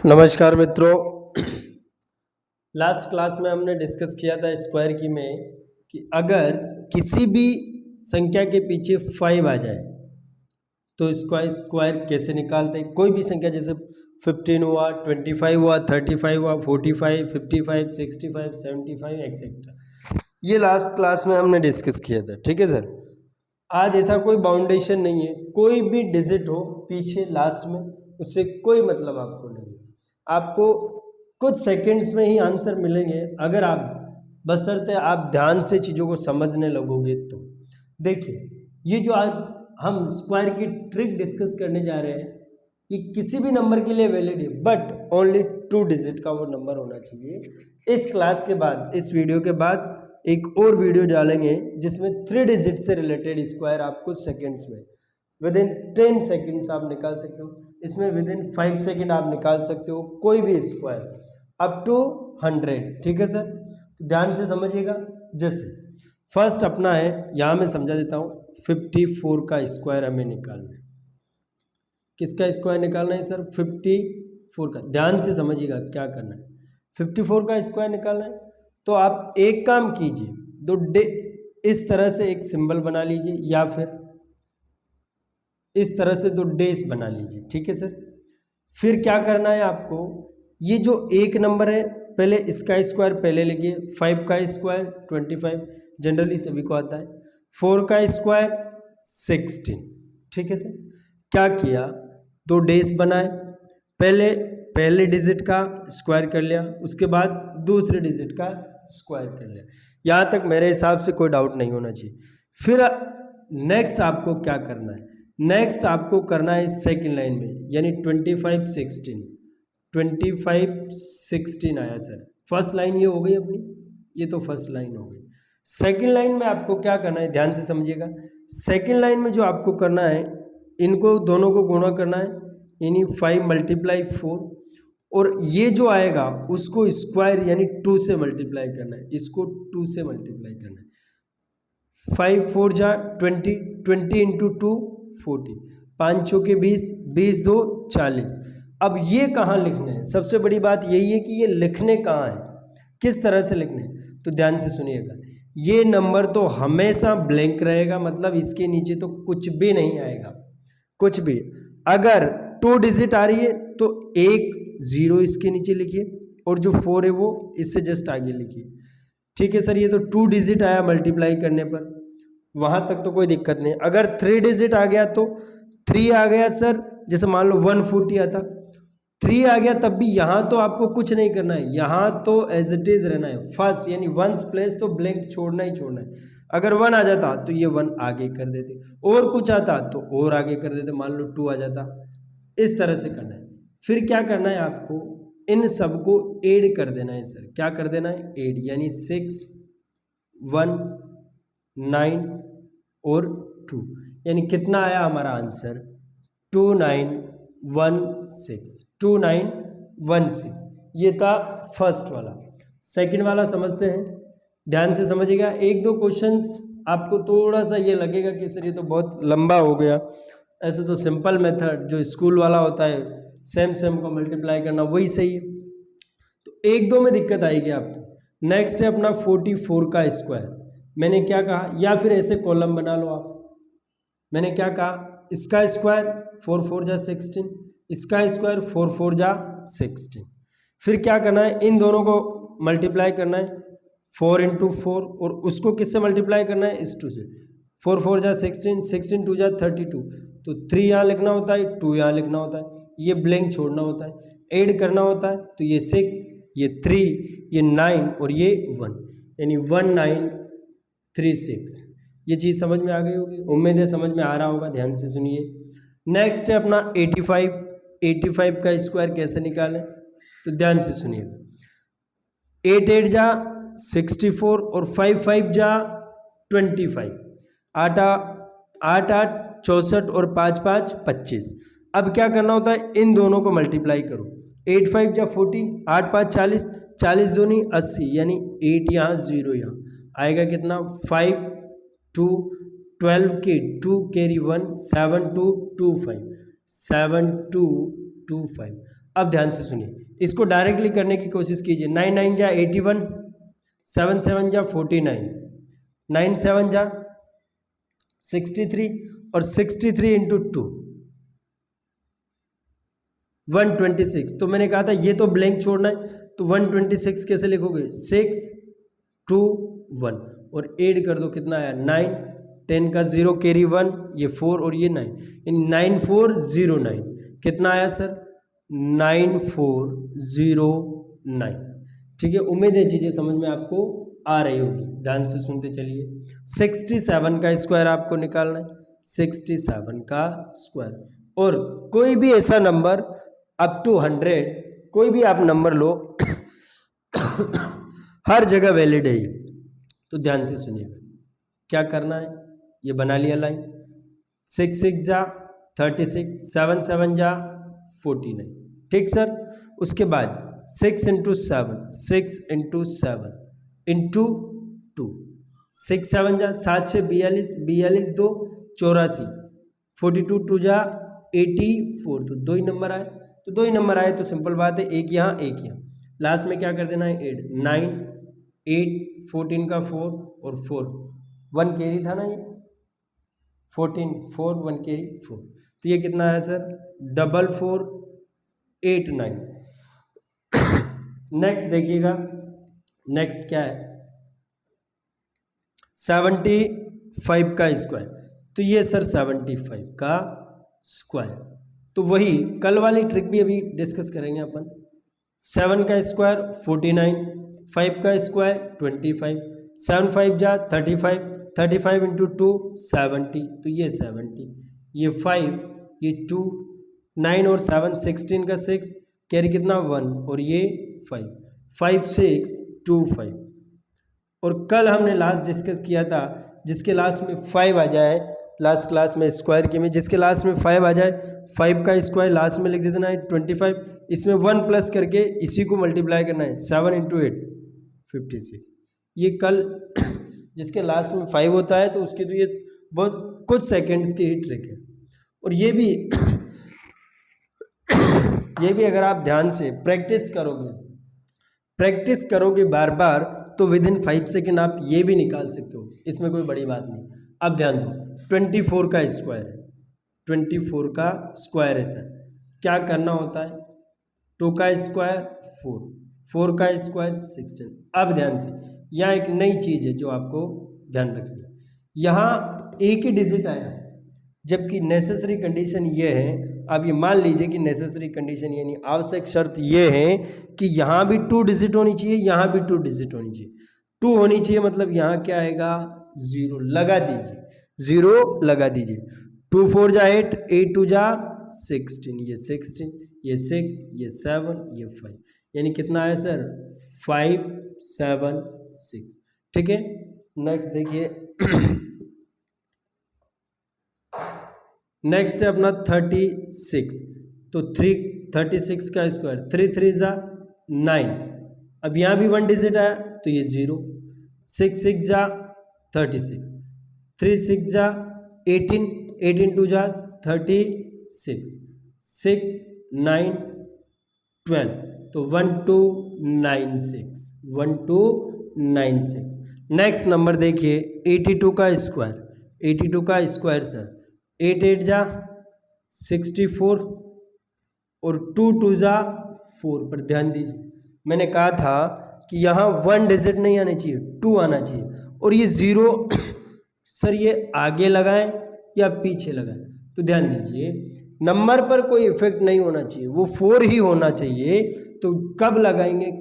नमस्कार मित्रों। Last class में हमने डिस्कस किया था स्क्वायर की में कि अगर किसी भी संख्या के पीछे 5 आ जाए तो इसका स्क्वायर कैसे निकालते हैं। कोई भी संख्या जैसे 15 हुआ, 25 हुआ, 35 हुआ, 45, 55, 65, 75 एक्सेट्रा। ये लास्ट क्लास में हमने डिस्कस किया था। ठीक है सर। आज ऐसा कोई बाउंडेशन नहीं है, कोई भी डिजिट हो पीछे लास्ट में उससे कोई मतलब आपको नहीं है। आपको कुछ सेकंड्स में ही आंसर मिलेंगे अगर आप बशर्ते आप ध्यान से चीज़ों को समझने लगोगे। तो देखिए, ये जो आज हम स्क्वायर की ट्रिक डिस्कस करने जा रहे हैं ये किसी भी नंबर के लिए वैलिड है, बट ओनली 2 डिजिट का वो नंबर होना चाहिए। इस क्लास के बाद, इस वीडियो के बाद एक और वीडियो डालेंगे जिसमें 3 डिजिट से रिलेटेड स्क्वायर आप कुछ सेकंड्स में विद इन 10 सेकंड्स आप निकाल सकते हो। इसमें विद इन 5 सेकंड आप निकाल सकते हो कोई भी स्क्वायर अप टू 100। ठीक है सर, तो ध्यान से समझिएगा। जैसे फर्स्ट अपना है, यहाँ मैं समझा देता हूँ, 54 का स्क्वायर हमें निकालना है। किसका स्क्वायर निकालना है सर? 54 का। ध्यान से समझिएगा क्या करना है। 54 का स्क्वायर निकालना है तो आप एक काम कीजिए, इस तरह से एक सिंबल बना लीजिए या फिर इस तरह से 2 डेज बना लीजिए। ठीक है सर। फिर क्या करना है आपको, ये जो एक नंबर है पहले इसका स्क्वायर पहले लिखिए। 5 का स्क्वायर 25, जनरली सभी को आता है। 4 का स्क्वायर 16। ठीक है सर। क्या किया, 2 डेज बनाए। पहले डिजिट का स्क्वायर कर लिया, उसके बाद दूसरे डिजिट का स्क्वायर कर लिया। यहाँ तक मेरे हिसाब से कोई डाउट नहीं होना चाहिए। फिर नेक्स्ट आपको क्या करना है, नेक्स्ट आपको करना है सेकंड लाइन में, यानी 25 16 आया सर। फर्स्ट लाइन ये हो गई अपनी, ये तो फर्स्ट लाइन हो गई। सेकंड लाइन में आपको क्या करना है, ध्यान से समझिएगा। सेकंड लाइन में जो आपको करना है, इनको दोनों को गुणा करना है, यानी 5 × 4, और ये जो आएगा उसको स्क्वायर यानी 2 से मल्टीप्लाई करना है। इसको 2 से मल्टीप्लाई करना है। 5 4 जा 20, 20 × 2 40, 5 चौके 20, 20 2 40। अब ये कहाँ लिखने हैं, सबसे बड़ी बात यही है कि ये लिखने कहाँ है, किस तरह से लिखने हैं। तो ध्यान से सुनिएगा, ये नंबर तो हमेशा ब्लैंक रहेगा, मतलब इसके नीचे तो कुछ भी नहीं आएगा, कुछ भी। अगर 2 डिजिट आ रही है तो एक 0 इसके नीचे लिखिए, और जो 4 है वो इससे जस्ट आगे लिखिए। ठीक है सर। ये तो 2 डिजिट आया मल्टीप्लाई करने पर, वहाँ तक तो कोई दिक्कत नहीं। अगर 3 डिजिट आ गया तो 3 आ गया सर, जैसे मान लो 140 आता, 3 आ गया तब भी यहाँ तो आपको कुछ नहीं करना है, यहाँ तो एज इट इज रहना है। फर्स्ट यानी 1's प्लेस तो ब्लैंक छोड़ना ही छोड़ना है। अगर 1 आ जाता तो ये 1 आगे कर देते, और कुछ आता तो और आगे कर देते, मान लो 2 आ जाता। इस तरह से करना है। फिर क्या करना है आपको, इन सबको ऐड कर देना है सर। क्या कर देना है? ऐड, यानी 6 1 9 और 2, यानी कितना आया हमारा आंसर? 2916। ये था फर्स्ट वाला। सेकंड वाला समझते हैं, ध्यान से समझिएगा। 1-2 क्वेश्चंस आपको थोड़ा सा ये लगेगा कि सर ये तो बहुत लंबा हो गया, ऐसे तो सिंपल मेथड जो स्कूल वाला होता है, सेम को मल्टीप्लाई करना, वही सही है। तो 1-2 में दिक्कत आएगी आपको। नेक्स्ट है अपना 44 का स्क्वायर। मैंने क्या कहा, या फिर ऐसे कॉलम बना लो आप। मैंने क्या कहा, इसका स्क्वायर 4 4 जा 16, इसका स्क्वायर 4 4 जा 16। फिर क्या करना है, इन दोनों को मल्टीप्लाई करना है 4 × 4, और उसको किससे मल्टीप्लाई करना है? इस 2 से। 4 4 जा 16, 16 2 जा 32, तो 3 यहाँ लिखना होता है, 2 यहाँ लिखना होता है, ये ब्लैंक छोड़ना होता है, ऐड करना होता है, तो ये 6, ये 3, ये 9 और ये 1, यानी 1936। ये चीज़ समझ में आ गई होगी, उम्मीद है समझ में आ रहा होगा। ध्यान से सुनिए। नेक्स्ट है अपना 85 का स्क्वायर कैसे निकालें, तो ध्यान से सुनिए। 8 8 जा 64 और 5 5 जा 25, 8 8 64 और 5 5 25। अब क्या करना होता है, इन दोनों को मल्टीप्लाई करो। 8 5 जा 40, 8 5 40, 40 दूनी 80, यानी 8 यहाँ 0 यहाँ आएगा कितना? 5 2 12 के 2 कैरी 1 7 2 2 5 7 2 2 5। अब ध्यान से सुनिए, इसको डायरेक्टली करने की कोशिश कीजिए। 9 9 जा 81, 7 7 जा 49, 9 7 जा 63 और 63 इंटू 2 126। तो मैंने कहा था ये तो ब्लैंक छोड़ना है, तो 126 कैसे लिखोगे? 6 2 1 और ऐड कर दो, कितना आया? 9, 10 का 0 कैरी 1, ये 4 और ये 9, यानी 9409। कितना आया सर? 9409। ठीक है, उम्मीद है चीज़ें समझ में आपको आ रही होगी। ध्यान से सुनते चलिए। 67 का स्क्वायर आपको निकालना है, 67 का स्क्वायर। और कोई भी ऐसा नंबर अप टू 100, कोई भी आप नंबर लो हर जगह वैलिड है ये। तो ध्यान से सुनिएगा क्या करना है। ये बना लिया लाइन, 6 6 जा 36, 7 7 जा 49। ठीक सर। उसके बाद 6 इंटू 7, 6 इंटू 7 इंटू 2, 6 7 जा 7 6 42, 42 2 84, 42 2 जा 84। तो दो ही नंबर आए, तो दो ही नंबर आए तो सिंपल बात है, एक यहाँ एक यहाँ। लास्ट में क्या कर देना है? 8 9 8 14 का 4 और 4 1 कैरी था ना, ये 14 4 1 कैरी 4। तो ये कितना है सर? 4489। नेक्स्ट देखिएगा, नेक्स्ट क्या है? 75 का स्क्वायर। तो ये सर 75 का स्क्वायर। तो वही कल वाली ट्रिक भी अभी डिस्कस करेंगे अपन। 7 का स्क्वायर 49, 5 का स्क्वायर 25, 7 5 जा 35, 35 इंटू 2 70। तो ये 70, ये 5, ये 2, 9 और 7 16 का 6 कैरी कितना? 1 और ये 5 5 6 2 5। और कल हमने लास्ट डिस्कस किया था, जिसके लास्ट में 5 आ जाए, लास्ट क्लास में स्क्वायर के में जिसके लास्ट में 5 आ जाए, 5 का स्क्वायर लास्ट में लिख देना है 25, इसमें 1 प्लस करके इसी को मल्टीप्लाई करना है, 7 इंटू 8 56। ये कल जिसके लास्ट में 5 होता है तो उसकी तो ये बहुत कुछ सेकेंड्स की ही ट्रिक है। और ये भी अगर आप ध्यान से प्रैक्टिस करोगे बार बार, तो विद इन 5 सेकेंड आप ये भी निकाल सकते हो, इसमें कोई बड़ी बात नहीं। अब ध्यान दो, 24 का स्क्वायर है, 24 का स्क्वायर है सर। क्या करना होता है? 2 का स्क्वायर 4, 4 का स्क्वायर 16। अब ध्यान से, यहाँ एक नई चीज़ है जो आपको ध्यान रखनी है। यहाँ एक ही डिजिट आया, जबकि नेसेसरी कंडीशन ये है, अब ये मान लीजिए कि नेसेसरी कंडीशन यानी आवश्यक शर्त ये है कि यहाँ भी 2 डिजिट होनी चाहिए, यहाँ भी 2 डिजिट होनी चाहिए। 2 होनी चाहिए मतलब यहाँ क्या आएगा? 0 लगा दीजिए, 0 लगा दीजिए। 2 4 जा 8, 8 2 जा 16, ये 16, ये 6, ये 7, ये 5, यानी कितना है सर? 5 7 6। ठीक है, नेक्स्ट देखिए नेक्स्ट है अपना 36। तो 36 का स्क्वायर, 3 3 जा 9। अब यहाँ भी 1 डिजिट आया तो ये 0, 6 6 जा 36, 3 6 जा 18, 18 2 जा 36, 6 9 12। तो 1296, 1296। नेक्स्ट नंबर देखिए 82 का स्क्वायर, 82 का स्क्वायर सर, 8 8 जा 64 और 2 2 जा 4। पर ध्यान दीजिए, मैंने कहा था कि यहाँ 1 डिजिट नहीं आना चाहिए, 2 आना चाहिए। और ये 0 सर ये आगे लगाएं या पीछे लगाएं? तो ध्यान दीजिए, नंबर पर कोई इफेक्ट नहीं होना चाहिए, वो 4 ही होना चाहिए। तो कब लगाएंगे?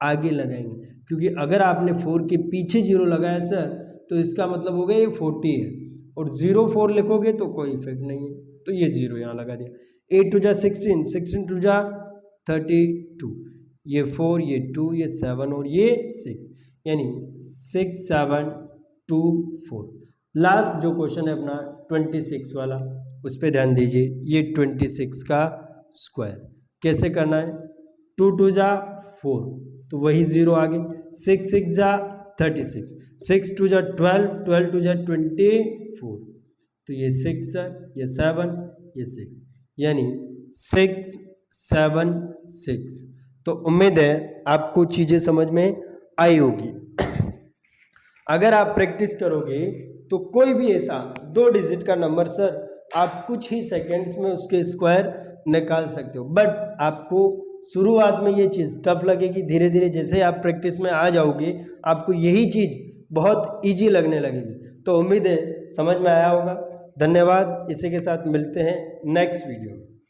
आगे लगाएंगे, क्योंकि अगर आपने 4 के पीछे 0 लगाया सर, तो इसका मतलब हो गया ये 40 है, और 0 4 लिखोगे तो कोई इफेक्ट नहीं है। तो ये 0 यहाँ लगा दिया। 8 2 जा 16, 16 2 जा 32, ये 4, ये 2, ये 7 और ये 6, यानी 6 7 2 4। लास्ट जो क्वेश्चन है अपना 26 वाला, उस पर ध्यान दीजिए। ये 26 का स्क्वायर कैसे करना है? 2 2 जा 4, तो वही 0 आगे। 6 6 जा 36, 6 2 जा 12, 12 2 जा 24। तो ये 6 है, ये 7, ये 6, यानी 6 76। तो उम्मीद है आपको चीज़ें समझ में आई होगी। अगर आप प्रैक्टिस करोगे तो कोई भी ऐसा 2 डिजिट का नंबर सर आप कुछ ही सेकंड्स में उसके स्क्वायर निकाल सकते हो, बट आपको शुरुआत में ये चीज़ टफ लगेगी। धीरे धीरे जैसे आप प्रैक्टिस में आ जाओगे आपको यही चीज़ बहुत इजी लगने लगेगी। तो उम्मीद है समझ में आया होगा। धन्यवाद। इसी के साथ मिलते हैं नेक्स्ट वीडियो में।